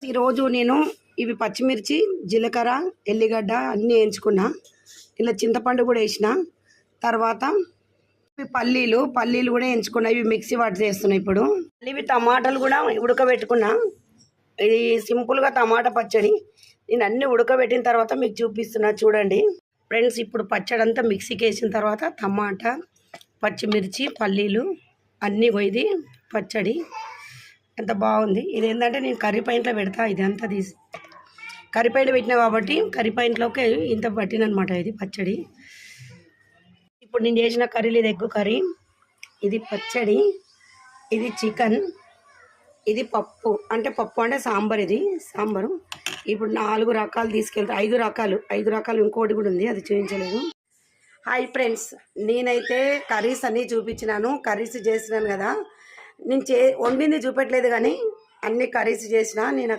ఈరోజు నేను ఇవి పచ్చిమిర్చి, జీలకర్ర, ఎల్లిగడ్డ అన్నీ వేయించుకున్నా. ఇలా చింతపండు కూడా వేసిన. తర్వాత ఇవి పల్లీలు కూడా వేయించుకున్నా. ఇవి మిక్సీ వాటి చేస్తున్నా. ఇప్పుడు ఇవి టమాటాలు కూడా ఉడకబెట్టుకున్నా. ఇది సింపుల్గా టమాటా పచ్చడి. నేను అన్నీ ఉడకబెట్టిన తర్వాత మీకు చూపిస్తున్నా చూడండి ఫ్రెండ్స్. ఇప్పుడు పచ్చడి అంతా మిక్సీకి వేసిన తర్వాత టమాటా, పచ్చిమిర్చి, పల్లీలు అన్నీ ఇది పచ్చడి ఎంత బాగుంది. ఇది ఏంటంటే నేను కర్రీ పాయింట్లో పెడతా. ఇదంతా తీసి కర్రీ పాయింట్ పెట్టినా కాబట్టి కర్రీ పాయింట్లోకి ఇంత పట్టినమాట ఇది పచ్చడి. ఇప్పుడు నేను చేసిన కర్రీలు ఇది ఎగ్ కర్రీ, ఇది పచ్చడి, ఇది చికెన్, ఇది పప్పు అంటే సాంబార్. ఇది సాంబారు. ఇప్పుడు 4 రకాలు తీసుకెళ్తా. 5 రకాలు ఇంకోటి కూడా ఉంది, అది చూపించలేదు. హాయ్ ఫ్రెండ్స్, నేనైతే కర్రీస్ అన్నీ చూపించినాను. కర్రీస్ చేసినాను కదా. నేను వండింది చూపెట్టలేదు కానీ అన్ని కర్రీస్ చేసిన. నేను